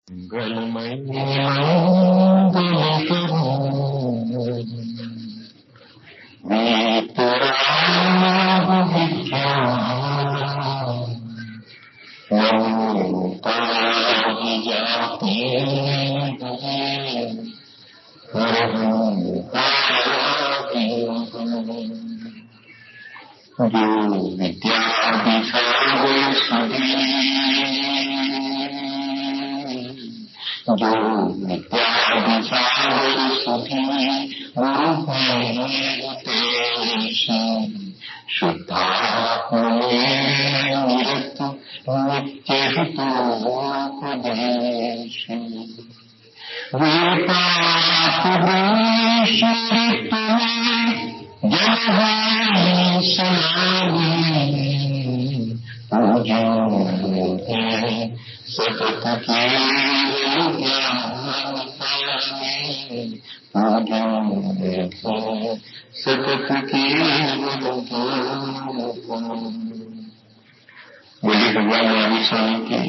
मंगलमय मंगल वीतराग विज्ञान नमोताहि जाति जो विद्या दिखावे सुधी जो विद्या दिखावे सुधी गुरुतेषु शुद्धात्मने निरत नित्यहितोपदेशु वेदान्तवृष्टिरिक्तमे जलवायु सनावि पूज्योते सतत केवल ज्ञान पावे पूज्योते सतत केवल ज्ञान पावे। बोलिए भगवान महावीर स्वामी की,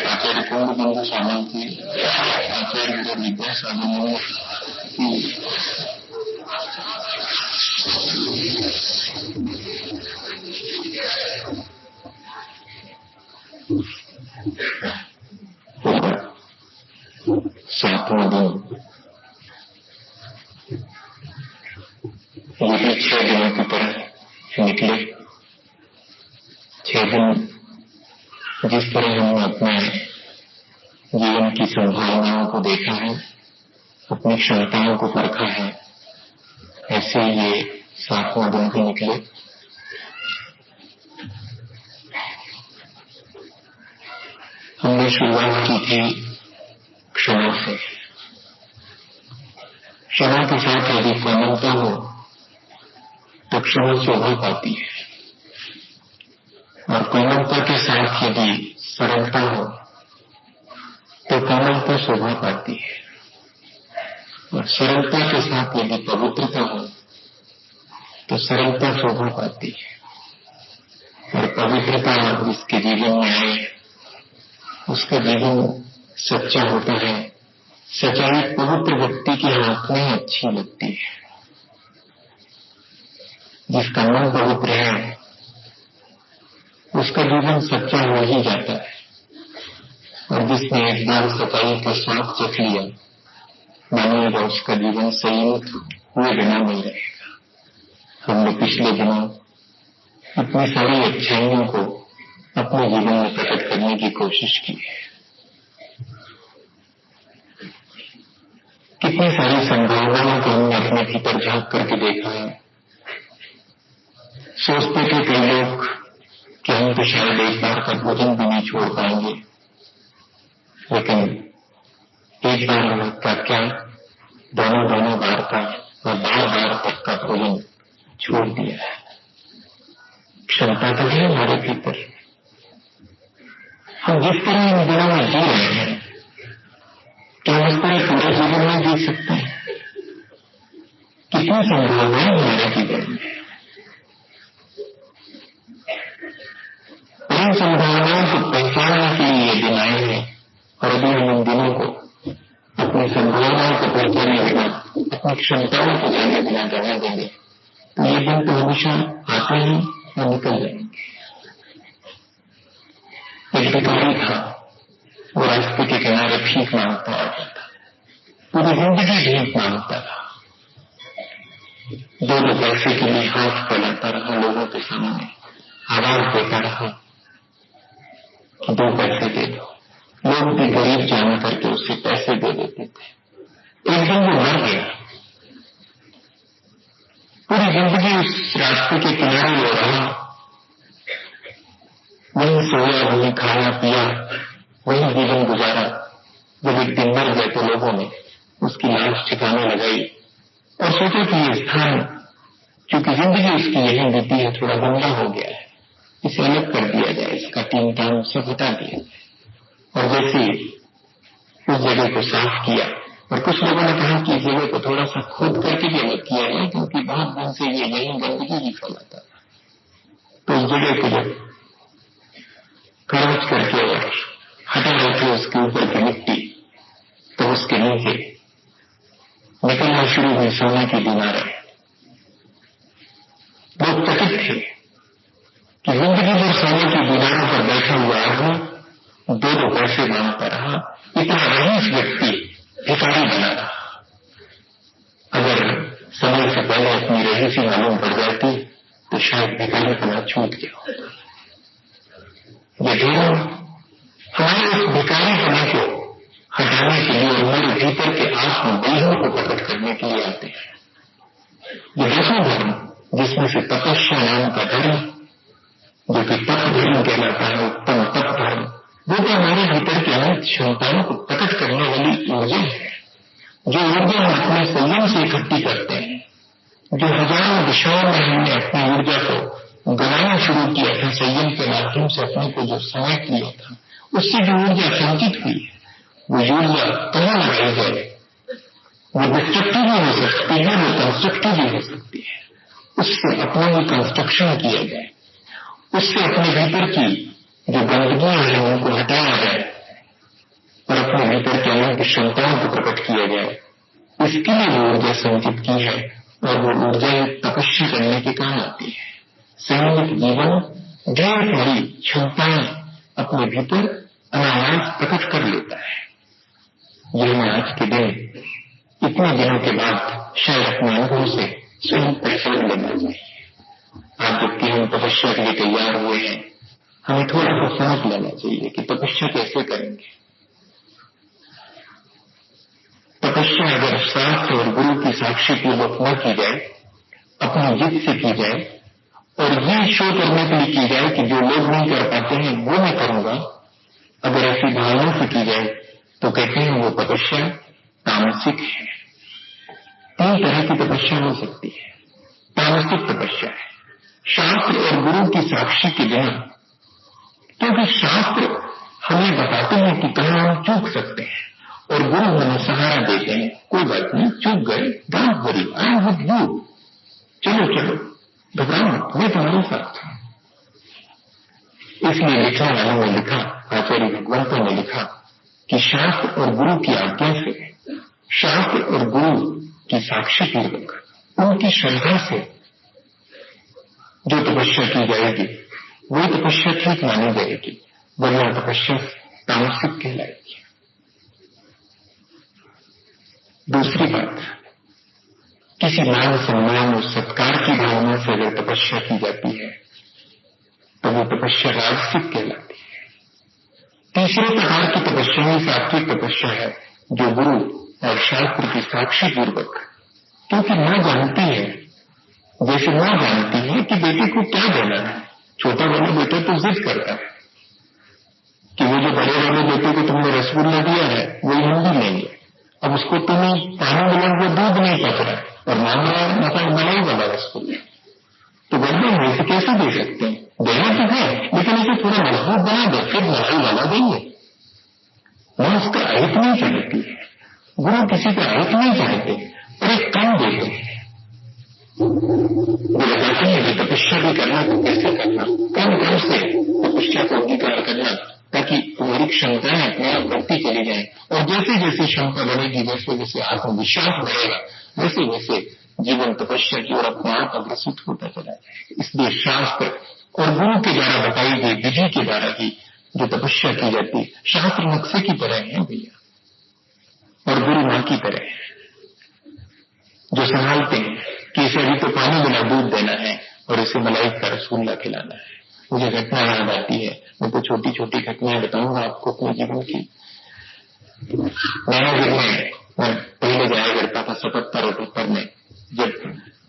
आचार्य पूर्ण बंधु स्वामी की, आचार्य विद्या साधन की। सातवां दिन, ये भी 6 दिनों की तरह निकले। 6 दिन जिस तरह हमने अपने जीवन की संभावनाओं को देखा है, अपनी क्षमताओं को परखा है, ऐसे ये 7वां दिन भी निकले। हमने शुरुआत की थी क्षमा से। क्षमा के साथ यदि कोमलता हो तो क्षमा शोभा पाती है, और कोमलता के साथ यदि सरलता हो तो कोमलता शोभा पाती है, और सरलता के साथ यदि पवित्रता हो तो सरलता शोभा पाती है। और पवित्रता जिसके जीवन में आए उसका जीवन सच्चा होता है। सच्चाई पवित्र व्यक्ति के हाथ में अच्छी लगती है। जिसका मन पवित्र है उसका जीवन सच्चा हो ही जाता है। और जिसने एक बार सच्चाई का स्वाद चख लिया, मानिएगा उसका जीवन संयमित हुए बिना नहीं रहेगा। हमने पिछले दिनों इतनी सारी अच्छाइयों को अपने जीवन में प्रकट करने की कोशिश की है। कितनी सारी संभावनाओं को हमने अपने भीतर झांक करके देखा है। सोचते थे कई लोग कि हम तो शायद एक बार का भोजन भी नहीं छोड़ पाएंगे, लेकिन एक बार का क्या, दोनों बार का और बार तक का भोजन छोड़ दिया है। क्षमता तो है हमारे भीतर। हम जिस तरह इन दिनों में जी रहे हैं, क्या उस तरह पूरे जीवन में जी सकते हैं? कितनी संभावनाएं हमारे जीवन में। इन संभावनाओं को पहचानने के लिए ये दिन आए हैं। और यदि हम इन दिनों को अपनी संभावनाओं को पहचाने बिना, अपनी क्षमताओं को जाने बिना जाने देंगे तो ये दिन तो हमेशा आते हैं और निकल जाएंगे। एक भिखारी था, वो रास्ते के किनारे भीख मांगता आता था। पूरी जिंदगी भीख मांगता था। 2 पैसे के लिए हाथ फैलाता रहा, लोगों के सामने आवाज देता रहा कि 2 पैसे दे दो। लोग भी गरीब जान करके उससे पैसे दे देते थे। एक दिन वो मर गया। पूरी जिंदगी उस रास्ते के किनारे वो रहा, वहीं सोया, वहीं खाया पिया, वहीं जीवन गुजारा। जब एक दिन मर गए तो लोगों ने उसकी लाश ठिकाने लगाई और सोचा कि ये स्थान, क्योंकि जिंदगी उसकी यही बीती है, थोड़ा गंदा हो गया है, इसे अलग कर दिया जाए, इसका 3 टाइम से हटा दिया जाए। और वैसे उस जगह को साफ किया। और कुछ लोगों ने कहा कि इस जगह को थोड़ा सा खोद करके भी अलग किया जाए, क्योंकि बहुत दिन से ये यही गंदगी ही फैलाता था। तो उस जगह को जब खरोच करके और हटा रहे थे उसके ऊपर की मिट्टी, तो उसके नीचे निकलना शुरू हुई सोने की दीवारें। लोग चकित थे कि जिंदगी भर सोने की दीवारों पर बैठा हुआ आदमी 2 पैसे मांगता रहा, इतना रईस व्यक्ति भिखारी बना रहा। अगर समय से पहले अपनी रईसी मालूम पड़ जाती तो शायद भिखारी पना छूट गया होता। ये दोनों हमारे उस भिखारी पना को हटाने के लिए हमारे भीतर के आत्मबोधों को प्रकट करने के लिए आते हैं। ये दूसरा धर्म, जिसमें से तपस्या नाम का धर्म, जो कि तप धर्म कहलाता है, उत्तम तप धर्म, वो तो हमारे भीतर की अनंत क्षमताओं को प्रकट करने वाली ऊर्जा है। जो ऊर्जा हम अपने संयम से इकट्ठी करते हैं, जो हजारों दिशाओं में हमने अपनी ऊर्जा को गवाना शुरू किया था, संयम के माध्यम से अपने को जो समेट लिया था, उससे जो ऊर्जा संचित हुई है, वो ऊर्जा कहाँ लगाई जाए? वो डिस्ट्रक्टिव भी हो सकती है, वो कंस्ट्रक्टिव भी हो सकती है। उससे अपना ही कंस्ट्रक्शन किया जाए, उससे अपने भीतर की जो गंदगियां हैं उनको हटाया जाए और अपने भीतर की अनंत क्षमताओं को प्रकट किया जाए। इसके लिए वो ऊर्जा संचित की है और वो ऊर्जा तपस्या करने के काम आती है। संयमित जीवन ढेर सारी क्षमताएं अपने भीतर अनायास प्रकट कर लेता है। यह हमें आज के दिन, इतने दिनों के बाद शायद अपने अनुभव से स्वयं पहचान लेना चाहिए। आज जबकि हम तपस्या के लिए तैयार हुए हैं, हमें थोड़ा सा समझ लेना चाहिए कि तपस्या कैसे करेंगे। तपस्या अगर शास्त्र और गुरु की साक्षी पूर्वक न की जाए, अपनी जिद से की जाए और ये शो करने के लिए की जाए कि जो लोग नहीं कर पाते हैं वो मैं करूंगा, अगर ऐसी भावना से की जाए तो कहते हैं वो तपस्या तामसिक है। 3 तरह की तपस्या हो सकती है। तामसिक तपस्या है शास्त्र और गुरु की साक्षी के बिना, क्योंकि शास्त्र हमें बताते हैं कि कहाँ हम चूक सकते हैं और गुरु हमें सहारा देते हैं। कोई बात नहीं, चूक गए, don't worry, I am with you, चलो चलो, घबराओ मत, मैं तुम्हारे साथ हूं। इसलिए लिखने वालों ने लिखा, आचार्य भगवंतों ने लिखा कि शास्त्र और गुरु की आज्ञा से, शास्त्र और गुरु की साक्षी पूर्वक, उनकी श्रद्धा से जो तपस्या की जाएगी वही तपस्या ठीक मानी जाएगी, वरना तपस्या तामसिक कहलाएगी। दूसरी बात, किसी मान सम्मान और सत्कार की भावना से अगर तपस्या की जाती है तो वो तपस्या राजसिक कहलाती है। तीसरे प्रकार की तपस्या ही सात्विक तपस्या है, जो गुरु और शास्त्र की साक्षी पूर्वक, क्योंकि मां जानती है, जैसे मां जानती है कि बेटे को क्या देना है। छोटा वाला बेटा तो जिद करता है कि वो जो बड़े वाले बेटे को तुमने रसगुल्ला दिया है वही हम भी लेंगे। अब उसको तुम्हें पानी मिला हुआ दूध नहीं पक रहा और मांग रहा है मतलब मलाई वाला रसगुल्ला, तो गड़बड़ है, इसे कैसे दे सकते हैं? देना तो है लेकिन इसे थोड़ा मजबूत बना दो, फिर मलाई वाला देंगे। मैं उसका अहित नहीं चाहती है, गुरु किसी का अहित नहीं चाहते और एक कम देते हैं। वो बताते हैं कि तपस्या भी करना तो कैसे करना, कम से तपस्या को अंगीकार करना, ताकि तुम्हारी क्षमताएं अपने आप बढ़ती चली जाए और जैसे जैसे क्षमता बढ़ेगी, वैसे वैसे आत्मविश्वास बढ़ेगा, वैसे वैसे जीवन तपस्या की ओर अपने आप अग्रसित होता चला जाए। इसलिए शास्त्र और गुरु के द्वारा बताई गई विधि के द्वारा ही जो तपस्या की जाती, शास्त्र नक्शे की तरह है भैया और गुरु मां की तरह है, जो संभालते हैं कि इसे अभी तो पानी बिना दूध देना है और इसे मलाई का रसगुल्ला खिलाना है। मुझे घटना याद आती है, मैं तो छोटी छोटी घटनाएं बताऊंगा आपको अपने जीवन की। मैं पहले जाया करता था 77-78 में, जब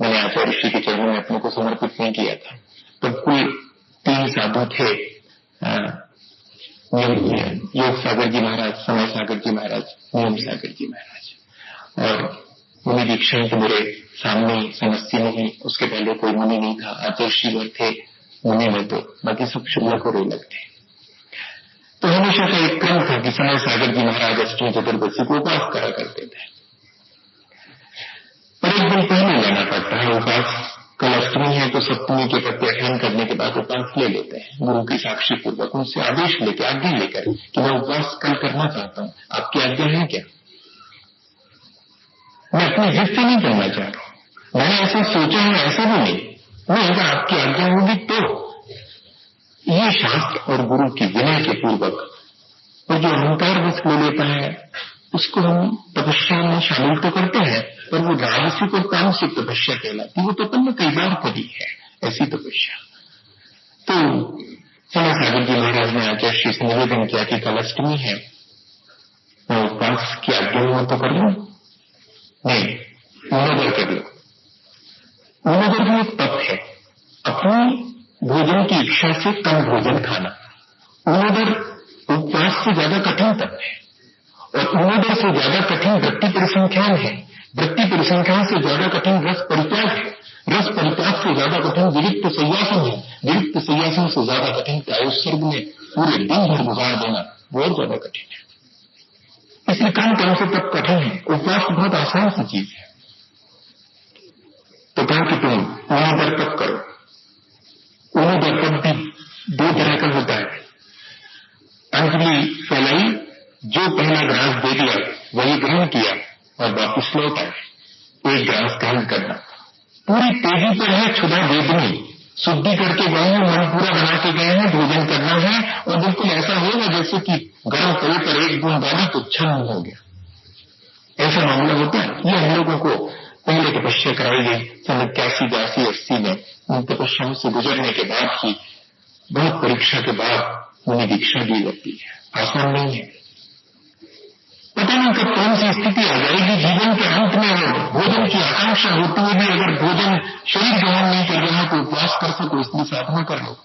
मैंने आचार्य ऋषि के चरणों में अपने को समर्पित नहीं किया था, तो कुल 3 साधु थे, योग सागर जी महाराज, समय सागर जी महाराज, नियम सागर जी महाराज। और मुनि दीक्षा तो मेरे सामने समस्या नहीं, उसके पहले कोई मुनि नहीं था, आचार्य श्रीवर थे मुनि में, तो बाकी सब शुल्लक और अलग थे। तो हमेशा का एक क्रम था कि समय सागर जी महाराज अष्टमी चतुर्दशी को उपास करा करते थे, पर एक दिन पहले लेना पड़ता है उपास, कल अष्टमी है तो सप्तमी के प्रत्याख्यान करने के बाद उपवास ले लेते हैं, गुरु की साक्षी पूर्वक उनसे आदेश लेकर, आज्ञा लेकर कि मैं उपवास कल करना चाहता हूं, आपकी आज्ञा है क्या? मैं अपनी जिद से नहीं करना चाह रहा हूं, मैंने ऐसा सोचा है, ऐसा भी नहीं, अगर आपकी आज्ञा होगी तो। ये शास्त्र और गुरु की विनय के पूर्वक, और जो अहंकार बस ले लेता है उसको हम तपस्या में शामिल तो करते हैं, पर वो राजसिक और तामसिक तपस्या कहलाती, वो तो अपन कई बार करी है ऐसी तपस्या। तो समय सागर जी महाराज ने आचार्य श्री से निवेदन किया कि कल अष्टमी है, मैं उपवास की आज्ञा हुआ तो कर लूं? नहीं, ऊनोदर कर लो। ऊनोदर भी एक तप है, अपनी भोजन की इच्छा से कम भोजन खाना। ऊनोदर उपवास से ज्यादा कठिन तप है, और ऊनोदर से ज्यादा कठिन वृत्ति परिसंख्यान है, वृत्ति परिसंख्यान से ज्यादा कठिन रस परित्याग है, रस परित्याग से ज्यादा कठिन विरिक्त संयासन है, विरिक्त संयासन से ज्यादा कठिन कायोत्सर्ग में पूरे दिन भर गुजार देना बहुत ज्यादा कठिन है। इसलिए कम से तब कठिन है, उपवास बहुत आसान सी चीज है। तो कहा कि तुम ऊनोदर तप करो। ऊनोदर तप भी दो तरह का होता है। अंजलि फैलाई, जो पहला ग्रास दे दिया वही ग्रहण किया और वापिस लौट आए, एक ग्रास ग्रहण करना। पूरी तेजी पर है क्षुधा वेदनी, शुद्धि करके गए हैं, मन पूरा बना के गए हैं, भोजन करना है, और बिल्कुल ऐसा होगा जैसे कि गर्म तवे पर एक बूंद डाली तो छन्न हो गया, ऐसा मामला होता है। ये हम लोगों को पहले तपस्या कराई गई सन 81, 82, 80 में। उन तपस्याओं से गुजरने के बाद ही बहुत परीक्षा के बाद उन्हें दीक्षा दी जाती है, आसान नहीं है। पता नहीं कब कौन सी स्थिति आ जाएगी जीवन के अंत में, और भोजन की आकांक्षा होते हुए भी अगर भोजन शरीर ग्रहण नहीं कर रहा है तो उपवास कर सको, इसलिए साधना कर लो।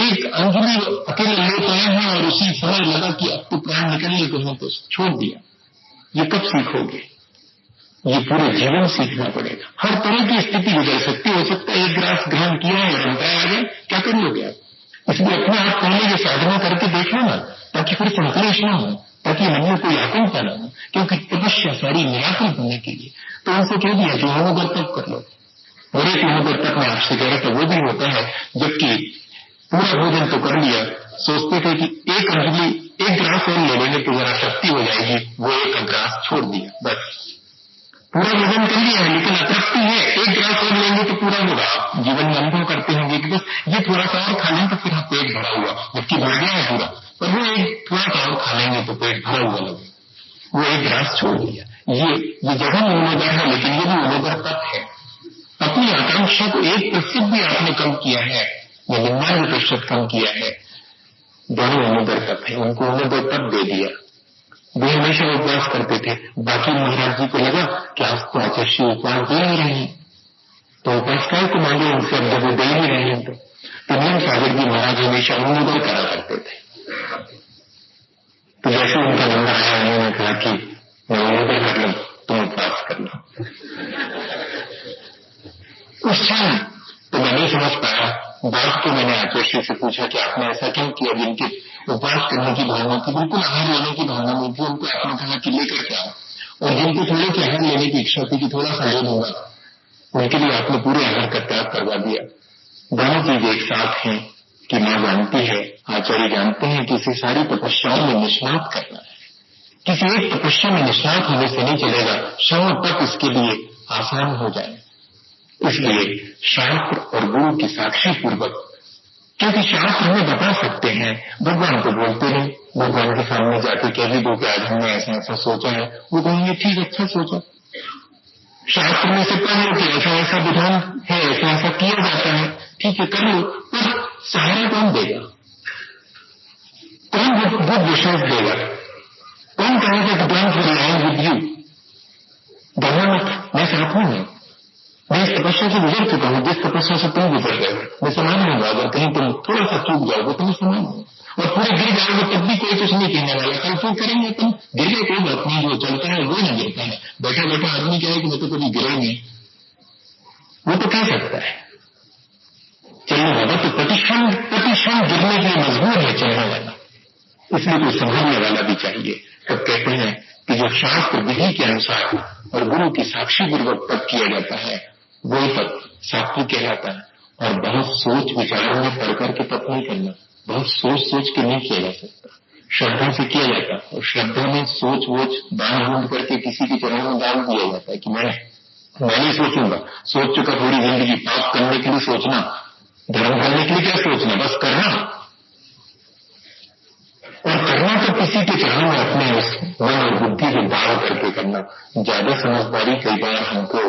एक अंजलि अकेले ले पाए हैं और उसी समय लगा कि अब तो प्राण निकलने को है तो छोड़ दिया। ये कब सीखोगे? ये पूरे जीवन सीखना पड़ेगा। हर तरह की स्थिति गुजर सकती, हो सकता है एक ग्रास ग्रहण किया है और अंतराय आ गया, क्या कर लोगे आप? इसलिए अपने आप पहले ये साधना करके देखो ना, ताकि फिर संक्लेश न हो, ताकि मन में कोई आतंक न हो, क्योंकि तपस्या सारी निराकुल होने के लिए। तो उनसे कह दिया कि ऊनोदर तप कर लो, और एक ऊनोदर तप में आपसे कह रहा था वो भी होता है जबकि पूरा भोजन तो कर लिया, सोचते थे कि एक अंजलि एक ग्रास और ले लेंगे तो जरा शक्ति हो जाएगी, वो एक ग्रास छोड़ दिया, बस पूरा भोजन कर लिया है, लेकिन अतृप्ति है, एक ग्रास और लेंगे तो पूरा होगा। आप जीवन में अनुभव करते होंगे कि बस ये थोड़ा सा और खा लें तो फिर पेट भरा हुआ, जबकि भर गया है पूरा, पर वो एक थोड़ा सा और खा लेंगे तो पेट भरा हुआ लगे, वो एक ग्रास छोड़ दिया। ये जगह ऊनोदर है, लेकिन ये भी ऊनोदर तप है। अपनी आकांक्षा को 1% भी आपने कम किया है या 99% कम किया है, दोनों ऊनोदर तप है। उनको ऊनोदर तप दे दिया। वे हमेशा उपवास करते थे। बाकी महाराज जी को लगा कि आज तो आचार्य उपवास दे नहीं रहे हैं, तो उपवास काय को मांगे उनसे, अब जब वो दे नहीं रहे हैं तो नियम सागर जी महाराज हमेशा ऊनोदर करा करते थे। तो जैसे उनका नंबर आया, उन्होंने कहा कि मैं ऊनोदर कर लूं, तुम उपवास कर लो। उस क्षण तो मैं नहीं समझ पाया। बाद को मैंने आचार्य से पूछा कि आपने ऐसा क्यों किया? जिनके उपवास करने की भावना थी, बिल्कुल आहार लेने की भावना नहीं थी, उनको आपने कहा कि लेकर के आओ, और जिनको थोड़े से आहार लेने की इच्छा थी कि थोड़ा सा ले लूंगा, उनके लिए आपने पूरे आहार का त्याग करवा दिया। दोनों चीज एक साथ हैं कि मां जानती है, आचार्य जानते हैं कि इसे सारी तपस्याओं में निष्णात करना है। किसी एक तपस्या में निष्णात होने से नहीं चलेगा, क्षण तक इसके लिए आसान हो जाए। इसलिए शास्त्र और गुरु की साक्षी पूर्वक, क्योंकि शास्त्र हमें बता सकते हैं, भगवान को बोलते नहीं, भगवान के सामने जाके कह भी दो कि आज हमने ऐसा ऐसा सोचा है, वो कहेंगे ठीक, अच्छा सोचा। शास्त्र में से पढ़ लो कि ऐसा ऐसा विधान है, ऐसा ऐसा किया जाता है, ठीक है कर लो, पर सहारा कौन देगा? कौन बुद्ध विश्वास देगा? कौन कहेगा कि डोंट रिलाई विद यू, डरना मत, मैं साथ हूं, मैं इस तपस्या से गुजर चुका हूं, जिस तपस्या से तुम गुजर गए, मैं समान हूँ। अगर कहीं तुम थोड़ा सा चूक जाओगे तो मैं समान हूँ, और पूरे गिर जाओगे तब भी कोई कुछ नहीं कहने वाला। कल फिर करेंगे तुम, गिर गए कोई बात नहीं, जो चलता है वो नहीं गिरता है। बैठा बैठा आदमी कहे कि मैं तो कभी गिरा ही नहीं, वो तो कह सकता है। चलने वाला तो प्रतिक्षण गिरने के लिए मजबूर है चलने वाला, इसलिए कोई संभालने वाला भी चाहिए। तब कहते हैं कि जो शास्त्र विधि के अनुसार और गुरु की साक्षी पूर्वक तप किया जाता है, वही तप सात्विक कहलाता है। और बहुत सोच विचारों में पड़ करके तप नहीं करना, बहुत सोच सोच के नहीं किया जा सकता, श्रद्धा से किया जाता है। और श्रद्धा में सोच वोच बांध बूंद करके किसी के चरणों में डाल दिया जाता है कि मैं नहीं सोचूंगा, सोच चुका पूरी जिंदगी। पाप करने के लिए सोचना, धर्म करने के लिए क्या सोचना, बस करना। और करना तो किसी के चरणों में अपने मन और बुद्धि को डाल करके करना। ज्यादा समझदारी कई बार हमको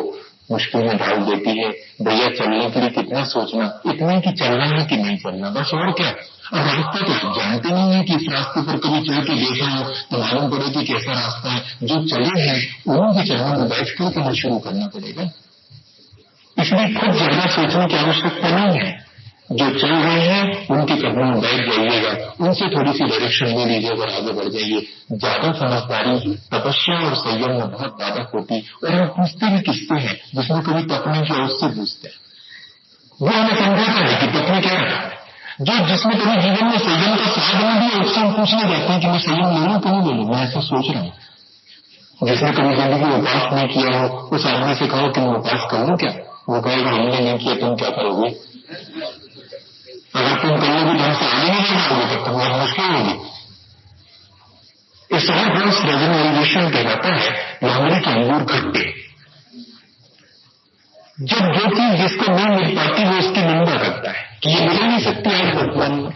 मुश्किल में डाल देती है। भैया चलने के लिए कितना सोचना, इतने की चलना है कि नहीं चलना, बस और क्या। और रास्ता तो आप जानते नहीं है कि इस रास्ते पर कभी चल के देखा हो तो मालूम पड़े कि कैसा रास्ता है। जो चले हैं उन्हीं के चरणों में बैठ कर करना शुरू करना पड़ेगा। इसलिए खुद ज्यादा सोचने की आवश्यकता नहीं है। जो चल रहे हैं उनके कदमों में बैठ जाइएगा, उनसे थोड़ी सी डायरेक्शन ले लीजिएगा और आगे बढ़ जाइए। ज्यादा समझदारी तपस्या और संयम में बहुत ज्यादा होती। और हम पूछते भी किससे हैं जिसमें कभी तप नहीं किया उससे पूछते हैं। वो हमें समझाता है कि तप में क्या रखा है। जो जिसमें कभी जीवन में संयम का स्वाद नहीं दिया उससे हम पूछने जाते हैं कि मैं संयम ले लूं कि नहीं ले लूं, मैं ऐसा सोच रहा हूं। जिसने कभी जिंदगी में उपास नहीं किया हो उस आदमी से कहो कि मैं उपास कर लूं क्या, वो कहेगा हमने नहीं किया, तुम क्या करोगे। अगर तुम करोगे तो हमसे आगे नहीं बढ़ोगे, तब तो बहुत मुश्किल होगी। इस और फ्रेंड्स रेजनलाइजेशन कहलाता है लोमड़ी के अंगूर खट्टे। जब जो चीज जिसको नहीं मिल पाती वो उसकी निंदा करता है कि ये मिल नहीं सकती आज वर्तमान में।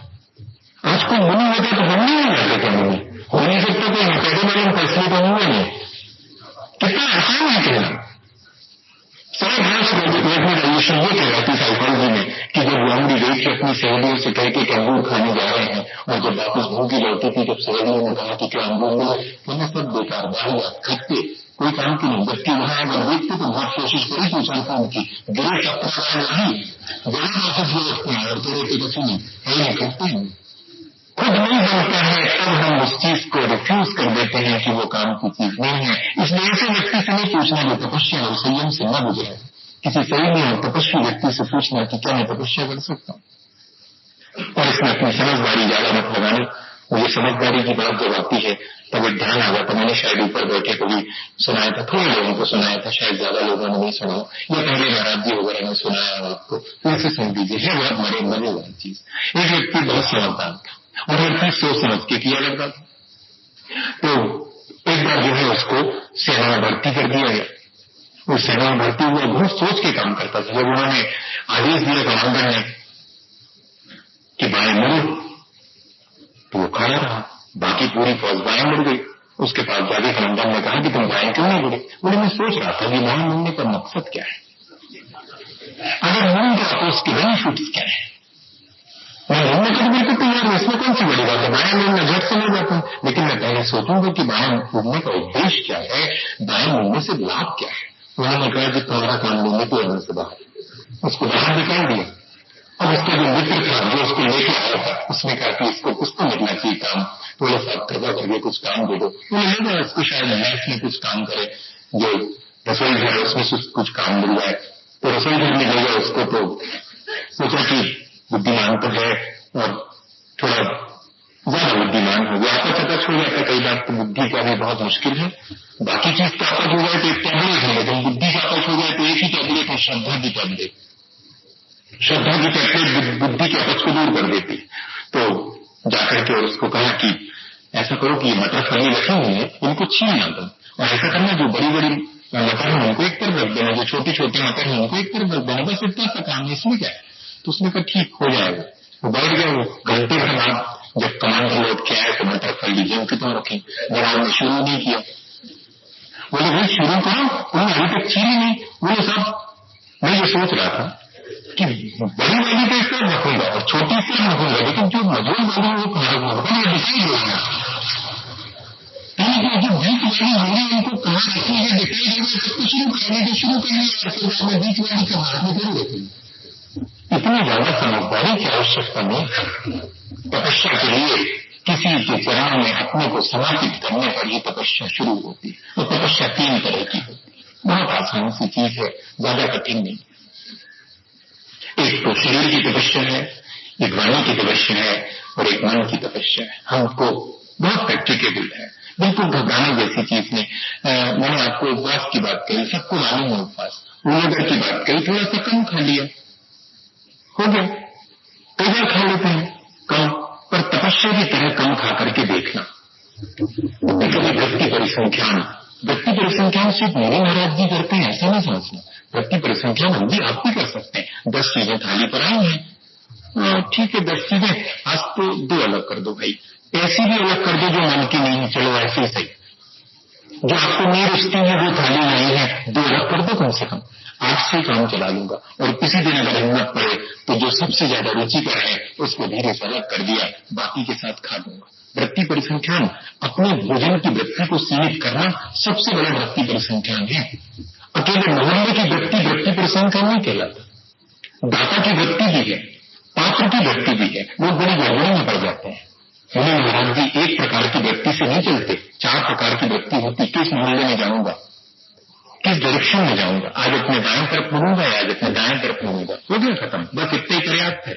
आज कोई मुनि होता तो हम नहीं जाते थे, मुनि हो नहीं सकता तो पैदे वाले फैसले तो हुए नहीं। कितना आसान है कहना। रेजनलाइजेशन ये कहलाती साइकोलॉजी में कि जब लोमड़ी गई थी अपनी सहेलियों से कह के अंगूर खाने जा रहे हैं और जब वापस भूखी लौटी थी जब सहेलियों ने कहा कि क्या अंगूर मिले, उन्हें सब बेकार बाहर खट्टे कोई काम की नहीं। जबकि वहां अगर देखते तो बहुत कोशिश करी पूछा था उनकी गिरे अपना नहीं बड़ा वापस वो रखते हैं और तेरे कुछ नहीं है, नहीं करते हैं। खुद नहीं बनता है तब हम उस चीज को रिफ्यूज कर देते हैं कि वो काम की चीज नहीं है। इसलिए ऐसे व्यक्ति से नहीं पूछना जो तपस्या और संयम से न गुजरे। किसी संयमी और तपस्वी व्यक्ति से पूछना कि क्या मैं तपस्या कर सकता हूं। और इसमें अपनी समझदारी ज्यादा मत लगानी। मुझे समझदारी की बात जब आती है तब एक ध्यान आ जाता। मैंने शायद ऊपर बैठे कभी सुनाया था, थोड़े लोगों को सुनाया था, शायद ज्यादा लोगों ने नहीं सुना, या पहले महाराज जी वगैरह ने सुनाया हो आपको, फिर से सुन दीजिए। है बहुत मजेदार चीज। एक व्यक्ति बहुत समझदार था और हर चीज सोच समझ के किया करता था। तो एक बार जो है उसको सेना में भर्ती कर दिया गया। वो सेना में भर्ती हुआ, बहुत सोच के काम करता था। जब उन्होंने आदेश दिया कमांडर ने कि बाएं मुड़ो तो वो खड़ा रहा, बाकी पूरी फौज बाएं मुड़ गई। उसके पास जाके कमांडर ने कहा कि तुम बाएं क्यों नहीं मुड़े। बोले मैं सोच रहा था कि बाएं मुड़ने का मकसद क्या है, अगर मुड़ गया तो उसके बेनिफिट्स क्या है। मैं मुड़ने का तो बिल्कुल तैयार हूं, इसमें कौन सी बड़ी बात है, बाएं मुड़ना झट से मुड़ जाता हूं, लेकिन मैं पहले सोचूंगा कि बाएं मुड़ने का उद्देश्य क्या है, बाएं मुड़ने से लाभ क्या है। उन्होंने कहा कि तुम्हारा काम लेने को आने से बाहर, उसको बाहर निकाल दिया। अब उसका जो मित्र था जो उसको लेके आया था उसने कहा कि इसको कुछ तो मिलना चाहिए काम, थोड़ा सा कृपा करके कुछ काम दे दो। उन्हें लगा इसको शायद मैथ में कुछ काम करे, जो रसोई घर है उसमें कुछ काम मिल जाए। तो रसोई घर में ले गया उसको, तो सोचा कि बुद्धिमान तो है और थोड़ा ज्यादा बुद्धिमान हो गया, आपका चपच हो जाता। कई बार तो बुद्धि का भी बहुत मुश्किल है। बाकी चीज का अपच हो जाए तो एक टैबलेट है, लेकिन बुद्धि का अपच हो जाए तो एक ही टैबलेट है, श्रद्धा की टैबलेट। श्रद्धा की टैबलेट बुद्धि के अपच को दूर कर देती। तो जाकर के उसको कहा कि ऐसा करो कि मटर फली रखी हुई है इनको छीन ना दो, और ऐसा करना जो बड़ी बड़ी मटर है उनको एक तरफ रख देना, जो छोटी छोटी मटर है उनको एक तरफ रख देना, बस इतना सा काम है, इसमें क्या है। तो उसने कहा ठीक हो जाएगा। वो बैठ गया। वो घंटे भर बाद जब कमान से लौट के आए तो मटर फली जो कितना रखी, जनाब ने शुरू नहीं किया। बोले भाई शुरू करो, उन्होंने अभी तक छीनी नहीं। बोले साहब मैं ये सोच रहा था कि बड़ी वाली तो इस तरफ रखूंगा और छोटी इस तरफ रखूंगा, लेकिन जो मजबूत वाली है वो कहाँ रखूंगा, ये डिसाइड होगा। जो बीच वाली होगी उनको कहाँ रखनी है डिसाइड होगा, तब तो शुरू करने के शुरू कर लिया और फिर मैं बीच वाली का हाथ में कर देती। इतनी ज्यादा समझदारी की आवश्यकता नहीं। तपस्या के लिए किसी के चरण में अपने को समर्पित करने पर ही तपस्या शुरू होती है। तो तपस्या 3 तरह की होती है, बहुत आसान सी चीज है, ज्यादा कठिन नहीं। एक तो शरीर की तपस्या है, एक वाणी की तपस्या है और एक मन की तपस्या है। हमको बहुत प्रैक्टिकेबल है, बिल्कुल घबराने जैसी चीज नहीं। मैंने आपको उपवास की बात कही, सबको मालूम है उपवास। उन्नगर की बात कही, थोड़ा कम खा लिया, हो गया। कई बार खा लेते हैं कम, पर तपस्या की तरह कम खा करके देखना। कभी वृत्ति परिसंख्यान, वृत्ति परिसंख्यान सिर्फ मेरी नाराजगी करते हैं ऐसा नहीं समझना। वृत्ति परिसंख्यान हम भी आप भी कर सकते हैं। 10 चीजें थाली पर आई हैं, ठीक है 10 चीजें, आज तो 2 अलग कर दो भाई, ऐसी भी अलग कर दो जो मन की नहीं है, चलो ऐसे ही सही। जो आपको नहीं रुचती है वो थाली नहीं है, 2 अलग कर दो कम से कम, आज से काम चला लूंगा। और किसी दिन अगर हिम्मत पड़े तो जो सबसे ज्यादा रुचिकर है उसको धीरे से अलग कर दिया, बाकी के साथ खा दूंगा। वृत्ति परिसंख्यान, अपने भोजन की वृत्ति को सीमित करना सबसे बड़ा वृत्ति परिसंख्यान है। अकेले मोहल्ले की वृत्ति वृत्ति परिसंख्यान नहीं कहलाता, दाता की वृत्ति भी है, पात्र की वृत्ति भी है, लोग बड़ी गड़बड़ी में पड़ जाते हैं। बोले महाराज जी एक प्रकार की व्यक्ति से नहीं चलते, 4 प्रकार की व्यक्ति होती। किस मोहल्ले में जाऊंगा, किस डायरेक्शन में जाऊंगा, आज अपने दाएं तरफ मुड़ूंगा या आज अपने दाएं तरफ मुड़ूंगा, हो गया खत्म, बस इतना ही पर्याप्त है।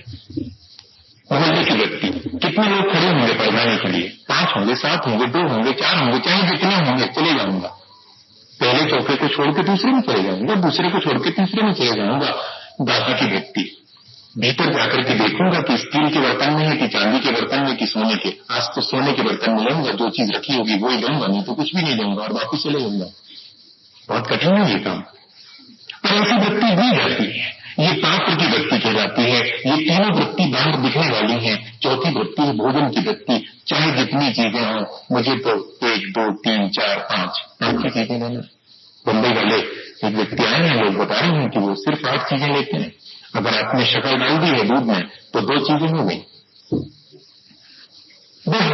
मोहल्ले की व्यक्ति, कितने लोग खड़े होंगे पढ़ाने के लिए, 5 होंगे, 7 होंगे, 2 होंगे, 4 होंगे, चाहे जितने होंगे चले जाऊंगा। पहले चौके को छोड़ के दूसरे में चले जाऊंगा, दूसरे को छोड़ के तीसरे में चले जाऊंगा। दाता की व्यक्ति, भीतर जाकर के देखूंगा कि स्टील के बर्तन में है कि चांदी के बर्तन में कि सोने के। आज तो सोने के बर्तन में लूंगा, जो चीज रखी होगी वो ही लूंगा, नहीं तो कुछ भी नहीं लूंगा और वापिस चले जाऊंगा। बहुत कठिन है ये काम, पर ऐसी वृत्ति दी जाती है, ये पात्र की वृत्ति कहलाती है। ये तीनों वृत्ति बाहर दिखने वाली है। चौथी वृत्ति है भोजन की वृत्ति, चाहे जितनी चीजें हों, मुझे तो 1, 2, 3, 4, 5 चीजें लेना। बम्बई वाले एक व्यक्ति आए हैं, लोग बता रहे हैं कि वो सिर्फ 8 चीजें लेते हैं। अगर आपने शक्कर डाल दी है दूध में तो 2 चीजें हो गई, बस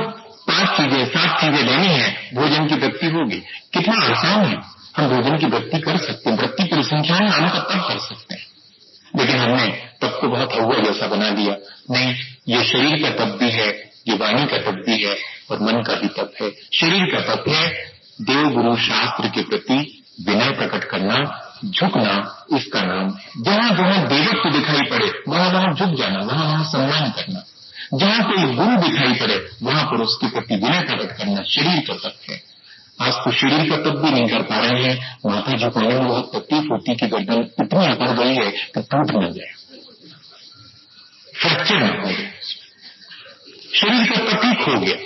5 चीजें 7 चीजें लेनी है, भोजन की वृत्ति होगी। कितना आसान है, हम भोजन की वृत्ति कर सकते हैं, वृत्ति परिसंख्यान नाम का तब कर सकते हैं। लेकिन हमने तब को बहुत हवा जैसा बना दिया। नहीं, ये शरीर का तप भी है, ये वाणी का तप भी है और मन का भी तप है। शरीर का तप है देव गुरु शास्त्र के प्रति विनय प्रकट करना, झुकना, इसका नाम है। जहां जहां देवत्व दिखाई पड़े वहां वहां झुक जाना, वहां वहां सम्मान करना। जहां कोई गुरु दिखाई पड़े वहां पर उसके प्रति विनय प्रकट करना शरीर का तप है। आज तो शरीर का तप भी नहीं कर पा रहे हैं। माथा झुकाने में बहुत तकलीफ होती कि गर्दन इतनी अकड़ गई है कि टूट न जाए, फ्रैक्चर न हो जाए। शरीर का तप ही खो गया।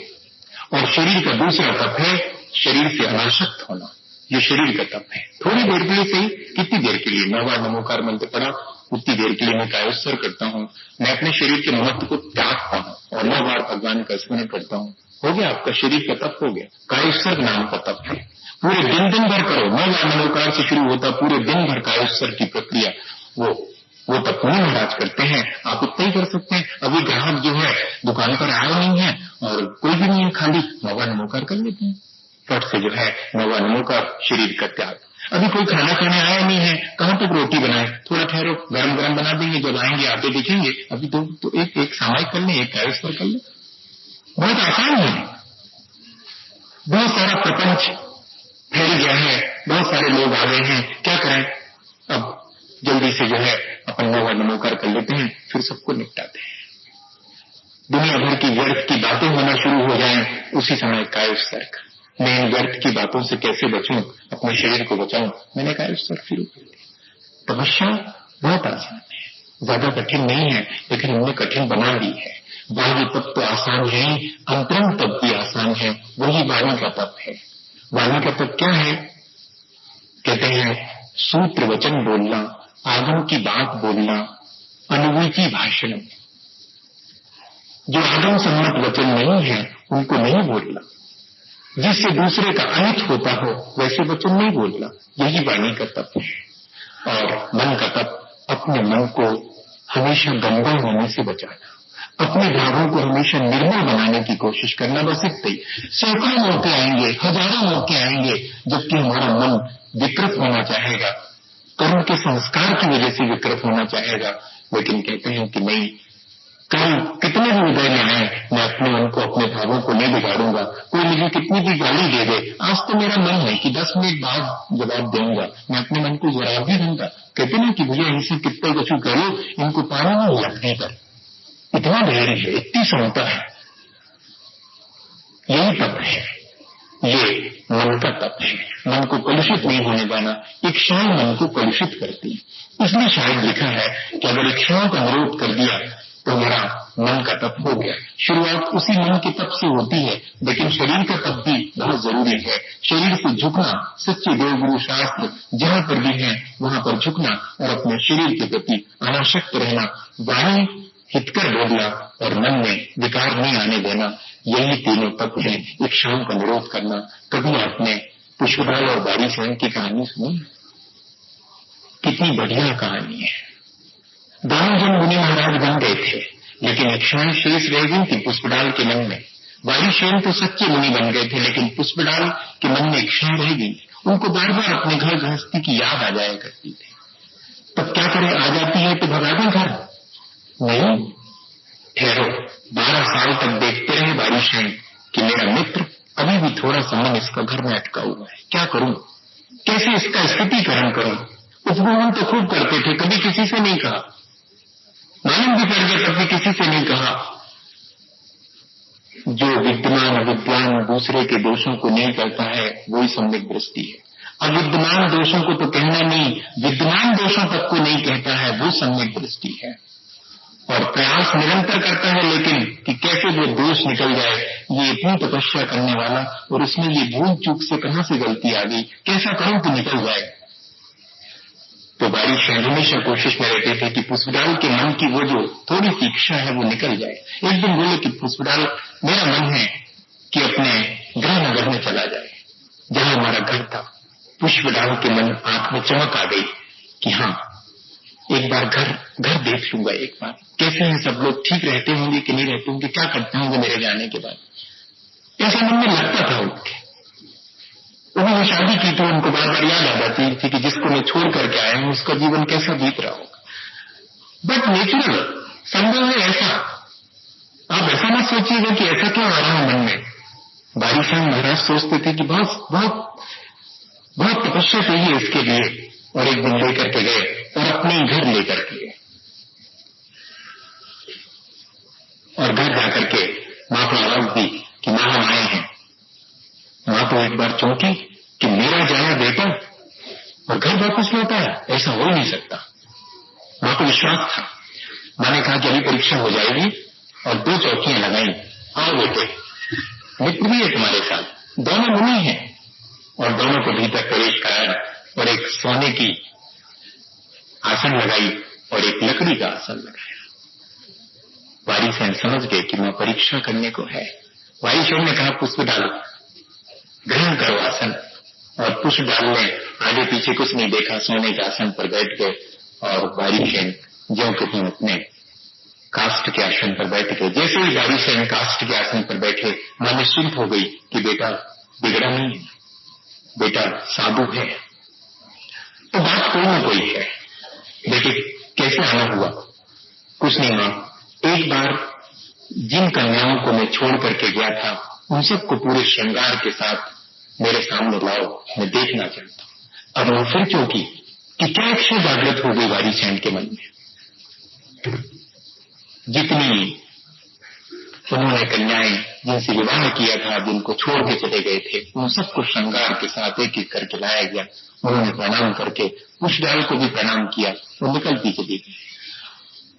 और शरीर का दूसरा तप है शरीर से अनासक्त होना। ये शरीर का तप है। थोड़ी देर के लिए सही, कितनी देर के लिए, 9 बार नमोकार मंत्र पढ़ा, उतनी देर के लिए मैं कायोत्सर्ग करता हूँ, मैं अपने शरीर के महत्व को त्यागता हूँ और 9 बार भगवान का स्मरण करता हूँ। हो गया, आपका शरीर का तप हो गया। कायोत्सर्ग नाम का तप है। पूरे दिन भर करो, 9 बार नमोकार से शुरू होता, पूरे दिन भर कायोत्सर्ग की प्रक्रिया वो तप नहीं महाराज करते हैं। आप इतना ही कर सकते हैं। अभी ग्राहक जो है दुकान पर आया नहीं है और कोई भी नहीं है, खाली 9 बार नमोकार कर लेते हैं। फट से जो है 9 बार नमोकार, शरीर का त्याग। अभी कोई खाना खाने आया नहीं है, कहां तक रोटी बनाए, थोड़ा ठहरो, गरम गरम बना देंगे, जब आएंगे आते देखेंगे। अभी तो एक सामायिक कर ले, एक कायोत्सर्ग कर ले, बहुत आसान है। बहुत सारा प्रपंच फैल गया है, बहुत सारे लोग आ गए हैं, क्या करें, अब जल्दी से जो है अपन 9 बार नमोकार कर लेते हैं, फिर सबको निपटाते हैं। दुनिया भर की व्यर्थ की बातें होना शुरू हो जाएं, उसी समय कायोत्सर्ग। मैं इन व्यर्थ की बातों से कैसे बचूं, अपने शरीर को बचाऊं, मैंने कायोत्सर्ग शुरू कर दिया। तपस्या बहुत आसान है, ज्यादा कठिन नहीं है, लेकिन हमने कठिन बना दी है। बाह्य तप तो आसान है, अंतरंग तप भी आसान है, वही वाणी का तप है। वाणी का तप क्या है? कहते हैं सूत्र वचन बोलना, आगम की बात बोलना, अनुवृत्ति भाषण। जो आगम सम्मत वचन नहीं है उनको नहीं बोलना, जिससे दूसरे का अहित होता हो वैसे वचन नहीं बोलना, यही वाणी का तप है। और मन का तप, अपने मन को हमेशा गंदा होने से बचाना, अपने भावों को हमेशा निर्मल बनाने की कोशिश करना, बस इतना ही। सैकड़ों मौके आएंगे, हजारों मौके आएंगे जबकि हमारा मन विकृत होना चाहेगा, कर्म के संस्कार की वजह से विकृत होना चाहेगा। लेकिन कहते हैं कि नहीं, कल कितने भी उदय में आए, मैं अपने मन को, अपने भावों को नहीं बिगाड़ूंगा। कोई मुझे कितनी भी गाली दे दे, आज तो मेरा मन है कि 10 मिनट बाद जवाब दूंगा, मैं अपने मन को जवाब भी दूंगा। कहते ना कि भैया इनसे कितने कछु करो, इनको पानी नहीं लगने पर, इतना धैर्य है, इतनी क्षमता है, यही तप है। ये मन का तप है। मन को कलुषित नहीं होने देना। इच्छाएं मन को कलुषित करती है। इसलिए शायद लिखा है कि अगर इच्छाओं का निरोध कर दिया तो मेरा मन का तप हो गया। शुरुआत उसी मन के तप से होती है, लेकिन शरीर का तप भी बहुत जरूरी है। शरीर से झुकना, सच्चे देव गुरु शास्त्र जहां पर भी है वहां पर झुकना और अपने शरीर के प्रति अनासक्त रहना, वाणी हितकर बोलना और मन में विकार नहीं आने देना, यही तीनों तप है। इच्छाओं का निरोध करना। कभी आपने पुष्पलाल और बारीसेन की कहानी सुनी? कितनी बढ़िया कहानी है। दोनों जन मुनि महाराज बन गए थे, लेकिन इच्छाएं शेष रह गई थी पुष्पलाल के मन में। बारीसेन तो सच्चे मुनि बन गए थे, लेकिन पुष्पलाल के मन में इच्छाएं रह गई। उनको बार बार अपने घर गृहस्थी की याद आ जाया करती थी। तब क्या करें? आ जाती है तो भगा दें घर? नहीं, ठहरो। 12 साल तक देखते रहे बारीसेन कि मेरा मित्र अभी भी थोड़ा सा मन इसका घर में अटका हुआ है। क्या करूं? कैसे इसका स्थितिकरण करूं? उपगमन तो खूब करते थे, कभी किसी से नहीं कहा। मालूम भी पड़ गया, कभी किसी से नहीं कहा। जो विद्यमान अविद्वान दूसरे के दोषों को नहीं करता है वही सम्यक दृष्टि है। अविद्यमान दोषों को तो कहना नहीं, विद्यमान दोषों तक को नहीं कहता है, वो सम्यक दृष्टि है। और प्रयास निरंतर करता है, लेकिन कि कैसे वो दोष निकल जाए, ये इतनी तपस्या करने वाला और उसमें ये भूल चूक से कहां से गलती आ गई, कैसा करूं कि निकल जाए। तो बारीसेन हमेशा कोशिश में रहते थे कि पुष्पलाल के मन की वो जो थोड़ी सी इच्छा है वो निकल जाए। एक दिन बोले कि पुष्पलाल, मेरा मन है कि अपने गृह नगर में चला जाए जहां हमारा घर था। पुष्पलाल के मन आंख में चमक आ गई कि हाँ, एक बार घर देख लूंगा, एक बार कैसे हैं सब लोग, ठीक रहते होंगे कि नहीं रहते होंगे, क्या करते होंगे मेरे जाने के बाद। ऐसा मन में लगता था उनके। उन्होंने शादी की तो उनको बार बार याद आ जाती थी कि जिसको मैं छोड़ करके आया हूं उसका जीवन कैसा बीत रहा होगा। बट नेचुरल संभव है ऐसा। आप ऐसा मत सोचिएगा कि ऐसा क्यों आ रहा है मन में। बारीसेन महाराज सोचते थे कि बहुत बहुत बहुत तपस्या चाहिए इसके लिए, और एक दिन लेकर के गए और अपने घर लेकर के गए और घर जाकर के मां को आवाज दी कि मां हम आए हैं। मां तो एक बार चौंकी कि मेरा जाया बेटा और घर वापस लौटा है, ऐसा हो नहीं सकता। मां को विश्वास था। मां ने कहा कि अभी परीक्षा हो जाएगी और 2 चौकियां लगाई, आओ बेटे, मित्र भी है तुम्हारे साथ, दोनों मुनि हैं। और दोनों को भीतर प्रवेश कराया और एक सोने की आसन लगाई और एक लकड़ी का आसन लगाया। बारीसेन समझ गए कि मां परीक्षा करने को है। बारीसेन ने कहा, पुष्पलाल ग्रहण करो आसन। और पुष्पलाल ने आगे पीछे कुछ नहीं देखा, सोने के आसन पर बैठ गए और बारीसेन ज्यों के त्यों अपने काष्ठ के आसन पर बैठ गए। जैसे ही बारीसेन काष्ठ के आसन पर बैठे, मां निश्चिंत हो गई कि बेटा बिगड़ा नहीं है, बेटा साधु है। तो बात कोई ना कोई है। देखिए कैसे आना हुआ, कुछ नहीं मां, एक बार जिन कन्याओं को मैं छोड़ करके गया था उन सबको पूरे श्रृंगार के साथ मेरे सामने लाओ, मैं देखना चाहता हूं। अब वो फिर चौंकी कि क्या इच्छा जागृत हो गई बारीसेन के मन में। जितनी उन्होंने कन्याएं जिनसे विवाह किया था, जिनको छोड़ के चले गए थे, उन सबको श्रृंगार के साथ एक एक करके लाया गया। उन्होंने प्रणाम करके पुष्पलाल को भी प्रणाम किया, वो निकलती चली गई।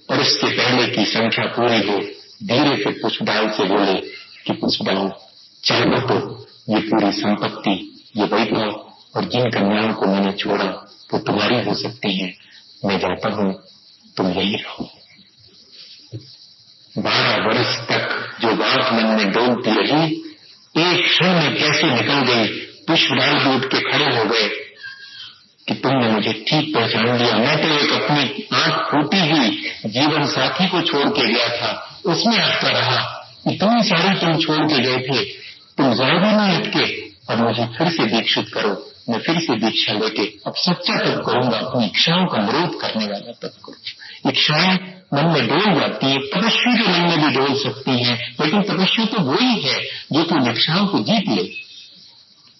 और इससे पहले की संख्या पूरी हो, धीरे से पुष्पलाल से बोले कि पुष्पलाल, चाहो तो ये पूरी संपत्ति, ये वैभव और जिन कन्याओं को मैंने छोड़ा वो तुम्हारी हो सकती हैं। मैं जाता हूं, तुम यही रहो। 12 वर्ष तक जो बात मन में डोलती रही, एक क्षण में कैसे निकल गई। पुष्पलाल भी उठ के खड़े हो गए कि तुमने मुझे ठीक पहचान लिया। मैं तो एक अपनी आंख फूटी हुई जीवन साथी को छोड़ के गया था, उसमें अटका रहा। इतनी सारी तुम छोड़ के गए थे, तुम ज्यादा नहीं अटके। अब मुझे फिर से दीक्षित करो, मैं फिर से दीक्षा लेके अब सच्चा तप करूंगा, अपनी इच्छाओं का निरोध करने वाला तप करूंगा। इच्छाएं मन में डोल जाती है, तपस्वी के मन में भी डोल सकती हैं, लेकिन तपस्वी तो वही है जो कि इच्छाओं को जीत ले।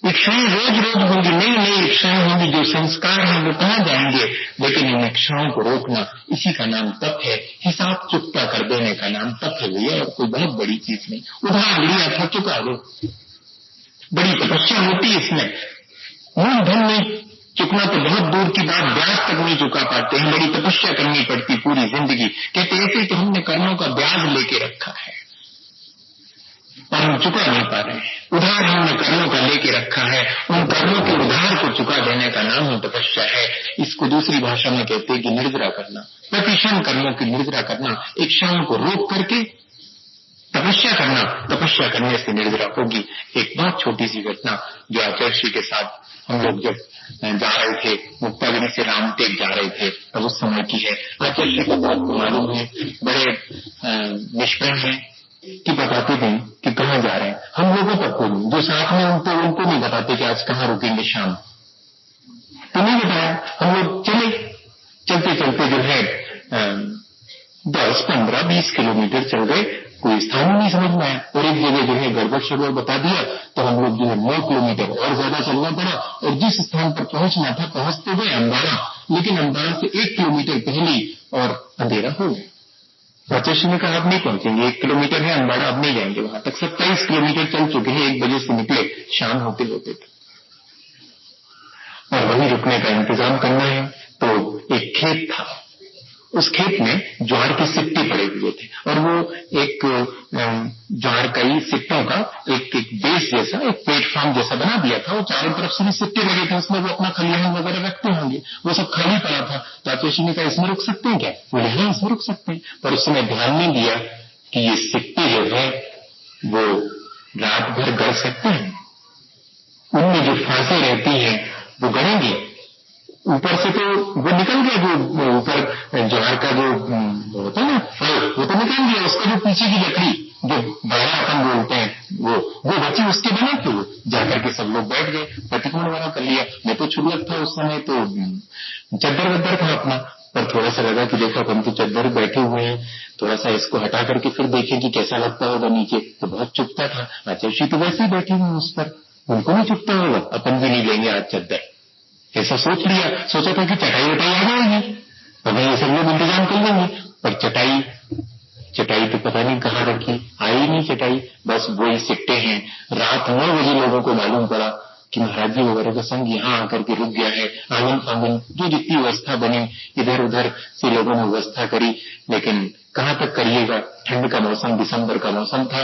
इच्छाएं रोज रोज होंगी, नई नई इच्छाएं होंगी, जो संस्कार हैं वो कहां जाएंगे। लेकिन इन इच्छाओं को रोकना, इसी का नाम तप है। हिसाब चुकता कर देने का नाम तप है भैया, और कोई बहुत बड़ी चीज नहीं। उधार लिया था, चुका दो। बड़ी तपस्या होती है इसमें। मूलधन में चुकना तो बहुत दूर की बात, ब्याज तक नहीं चुका पाते हैं, बड़ी तपस्या करनी पड़ती पूरी जिंदगी। कहते ऐसे तो हमने कर्मों का ब्याज लेके रखा है और हम चुका नहीं पा रहे हैं। उधार हमने कर्मों का लेके रखा है, उन कर्मों के उधार को चुका देने का नाम ही तपस्या है। इसको दूसरी भाषा में कहते हैं कि निर्जरा करना, प्रतिक्षण कर्मों की निर्जरा करना, इच्छाओं को रोक करके तपस्या करना। तपस्या करने से निर्जरा होगी। एक बहुत छोटी सी घटना जो आचार्य श्री के साथ हम लोग जब जा रहे थे, मुक्तागिरी से रामटेक जा रहे थे, तब उस समय की है। आचार्य श्री को बात मालूम है, बड़े निष्प्रण है कि बताते थे कि कहाँ जा रहे हैं। हम लोगों तक को नहीं, जो साथ में उनको नहीं बताते कि आज कहाँ रुकेंगे शाम, तो नहीं बताया। हम लोग चलते चलते जो है 10, 15, 20 किलोमीटर चल गए, कोई स्थान ही नहीं समझ में आया। और एक जगह जो है गड़बड़ शड़बड़ बता दिया, तो हम लोग जो है 9 किलोमीटर और ज्यादा चलना पड़ा। और जिस स्थान पर पहुंचना था पहुंचते गए अम्बाड़ा, लेकिन अम्बाड़ा से 1 किलोमीटर पहले और अंधेरा हो गया। आचार्य ने कहा अब नहीं पहुंचेंगे, 1 किलोमीटर है अम्बाड़ा, अब नहीं जाएंगे वहां तक। 27 किलोमीटर चल चुके हैं, 1 बजे से निकले, शाम होते होते थे और वहीं रुकने का इंतजाम करना है। तो एक खेत था, उस खेत में ज्वार के सिट्टे पड़े हुए थे और वो एक ज्वार का ही सिट्टों का एक बेस जैसा, एक प्लेटफॉर्म जैसा बना दिया था। वो चारों तरफ से भी सिट्टे लगे थे, उसमें वो अपना खलिहान वगैरह रखते होंगे। वो सब खाली पड़ा था। तो आचार्य ने कहा इसमें रुक सकते हैं क्या? बोले हाँ इसमें रुक सकते हैं। पर उस समय ध्यान नहीं दिया कि ये सिट्टे जो है वो रात भर गड़ सकते हैं, उनमें जो फांसें रहती हैं वो गड़ेंगी। ऊपर से तो वो निकल गया, जो ऊपर ज्वार का जो होता है ना फल, वो तो निकल गया। उसका जो पीछे की लकड़ी जो बाड़ा अपन बोलते हैं वो बची, उसके बने थे। वो जाकर के सब लोग बैठ गए, प्रतिकोण वाला कर लिया। मैं तो छुड़क था उस समय, तो चद्दर वद्दर था अपना, पर थोड़ा सा लगा कि देखो अपन तो चद्दर बैठे हुए हैं, थोड़ा सा इसको हटा करके फिर देखें कि कैसा लगता होगा नीचे। तो बहुत चुभता था। आचार्य तो वैसे ही बैठे हुए उस पर, उनको नहीं चुभता होगा, अपन भी नहीं लेंगे आज चद्दर, ऐसा सोच लिया। सोचा था कि चटाई वटाई आ जाएगी, अभी ये सब लोग इंतजाम कर लेंगे। पर चटाई तो पता नहीं कहाँ रखी, आई नहीं चटाई, बस वही सिट्टे हैं। रात 9 बजे लोगों को मालूम पड़ा कि महाराज जी वगैरह का संग यहाँ आकर के रुक गया है। आंगन फांगन जो जितनी व्यवस्था बनी, इधर उधर से लोगों ने व्यवस्था करी, लेकिन कहाँ तक करिएगा। ठंड का मौसम, दिसंबर का मौसम था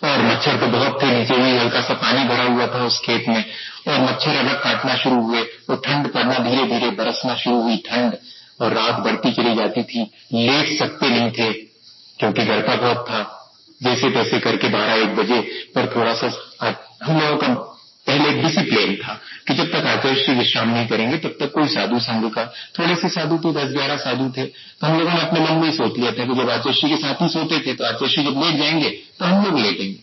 और मच्छर तो बहुत थे। नीचे भी हल्का सा पानी भरा हुआ था उस खेत में और मच्छर अलग काटना शुरू हुए। तो ठंड पड़ना, धीरे धीरे बरसना शुरू हुई ठंड, और रात बढ़ती चली जाती थी। लेट सकते नहीं थे क्योंकि गड़का बहुत था। जैसे तैसे करके 12-1 बजे पर थोड़ा सा हम लोगों का पहले डिसिप्लिन था कि जब तक आचार्य श्री विश्राम नहीं करेंगे तब तक कोई साधु संग का, थोड़े से साधु तो 10-11 साधु थे, तो हम लोगों ने अपने मन में ही सोच लिया था कि जब आचार्य श्री के साथ ही सोते थे तो आचार्य श्री जब लेट जाएंगे तो हम लोग लेटेंगे।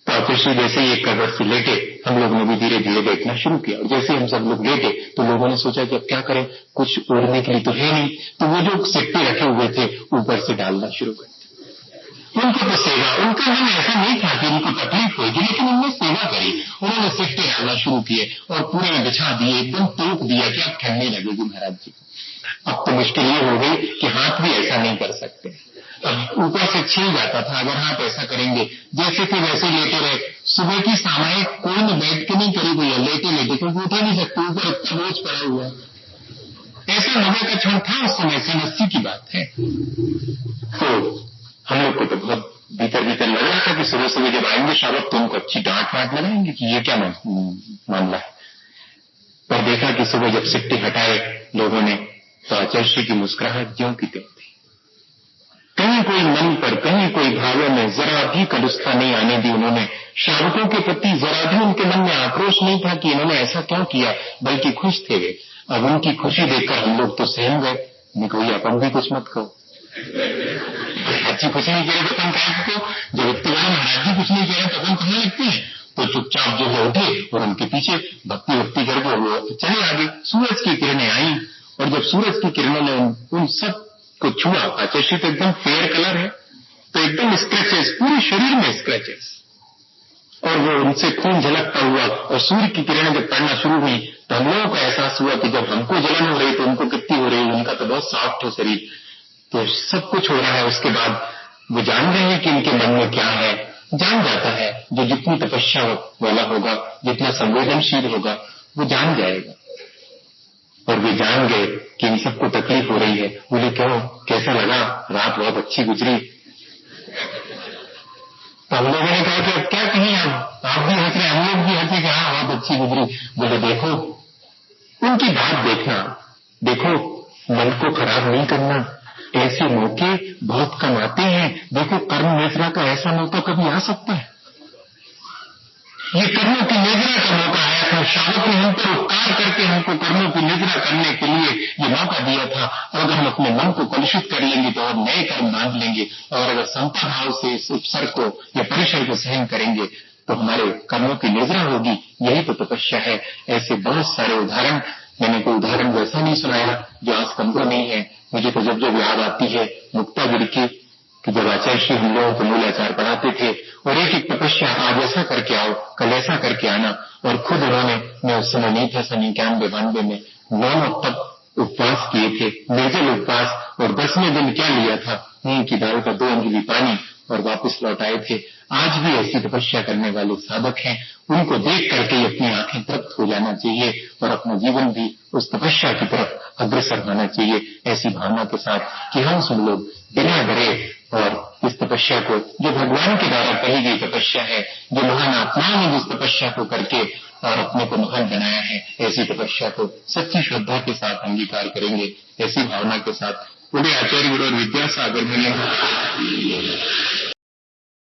तो आचार्य श्री जैसे ही एक कबर से लेटे, हम लोगों ने भी धीरे धीरे लेटना शुरू किया। और जैसे हम सब लोग लेटे तो लोगों ने सोचा कि अब क्या करें, कुछ ओढ़ने के लिए तो है नहीं, तो वो जो सिट्टे रखे हुए थे ऊपर से डालना शुरू कर। उनको तो सेवा, उनका मन ऐसा नहीं था कि उनको तकलीफ होगी, लेकिन उन्होंने सेवा करी। उन्होंने सिट्टे डालना शुरू किए और पूरे में बिछा दिए, एकदम तोप दिया कि अब ठंडने लगेगी महाराज जी। अब तो मुश्किल ये हो गई कि हाथ भी ऐसा नहीं कर सकते, अब ऊपर से छिल जाता था अगर हाथ ऐसा करेंगे। जैसे थे वैसे लेटे रहे। सुबह की सामायिक कोई ने बैठ के नहीं करी भैया, लेटे लेटे, क्योंकि उठे नहीं सकते, ऊपर इतना बोझ पड़ा हुआ। ऐसा मजा का क्षण था उस समय, 80 की बात है। तो हम लोग को तो बहुत भीतर लग रहा था कि सुबह सुबह जब आएंगे शावक तो उनको अच्छी डांट वाट लगाएंगे कि ये क्या मामला है। पर देखा कि सुबह जब सिट्टे हटाए लोगों ने तो आचार्य श्री की मुस्कुराहट ज्यों की त्यों थी। कहीं कोई मन पर, कहीं कोई भावों में जरा भी कलुषता नहीं आने दी उन्होंने। शावकों के प्रति जरा भी उनके मन में आक्रोश नहीं था कि इन्होंने ऐसा क्यों किया, बल्कि खुश थे वे। अब उनकी खुशी देखकर हम लोग तो सहम गए। नहीं कोई अपन भी कुछ मत कहो, अच्छी खुशी नहीं कह रहे तो अपन कह को, जब इतने बड़े महाराज जी कुछ नहीं कह रहे तो अपन कहने लगते हैं। तो चुपचाप जो है उठे और उनके पीछे भक्ति करके वो चले आगे। सूरज की किरणें आई और जब सूरज की किरणों ने उन सब को छुआ, आचार्य तो एकदम फेयर कलर है, तो एकदम स्क्रैचेस, पूरे शरीर में स्क्रैचेस, और वो उनसे खून झलकता हुआ और सूर्य की किरणें जब पड़ना शुरू हुई तो हम लोगों को एहसास हुआ कि जब हमको जलन हो रही तो उनको कितनी हो रही। उनका तो बहुत सॉफ्ट है शरीर, तो सब कुछ हो रहा है। उसके बाद वो जान रहे हैं कि इनके मन में क्या है जान जाता है। जो जितनी तपस्या वाला होगा, जितना संवेदनशील होगा, वो जान जाएगा। और वे जान गए कि इन सबको तकलीफ हो रही है। बोले क्यों, कैसा लगा, रात बहुत अच्छी गुजरी। तो हम लोगों ने कहा कि अब क्या कहें, आप भी हंस रहे, हम लोग भी हंसे कि हाँ बहुत अच्छी गुजरी। बोले देखो, उनकी बात देखना, देखो मन को खराब नहीं करना, ऐसे मौके बहुत कम आते हैं। देखो कर्म नेत्रा का ऐसा मौका कभी आ सकता है। ये कर्मों की निद्रा का मौका आया था। शावक ने हम पर उपकार करके हमको कर्मों की निद्रा करने के लिए ये मौका दिया था। और अगर हम अपने मन को कलुषित कर लेंगे तो और नए कर्म बांध लेंगे, और अगर समता भाव से इस उपसर्ग को या परिसर को सहन करेंगे तो हमारे कर्मों की निद्रा होगी। यही तो तपस्या है। ऐसे बहुत सारे उदाहरण, मैंने कोई उदाहरण वैसा नहीं सुनाया जो आज कमजोर नहीं है। मुझे तो जब जब याद आती है मुक्तागिरी की, कि जब आचार्य श्री हम लोगों को मूलाचार पढ़ाते थे और एक एक तपस्या, आज ऐसा करके आओ, कल ऐसा करके आना। और खुद उन्होंने, मैं उस समय नहीं था, सन 91-92 में 9 तक उपवास किए थे, निर्जल उपवास। और 10वें दिन क्या लिया था, मूंग की दाल का 2 अंगुली पानी, और वापस लौट आए थे। आज भी ऐसी तपस्या करने वाले साधक हैं, उनको देख करके अपनी आंखें तृप्त हो जाना चाहिए और अपना जीवन भी उस तपस्या की तरफ अग्रसर होना चाहिए, ऐसी भावना के साथ कि हम सब लोग बिना डरे और इस तपस्या को, जो भगवान के द्वारा कही गई तपस्या है, जो महान आत्माओं ने जिस तपस्या को करके और अपने को महान बनाया है, ऐसी तपस्या को सच्ची श्रद्धा के साथ अंगीकार करेंगे। ऐसी भावना के साथ पूरे आचार्य गुरु और विद्यासागर में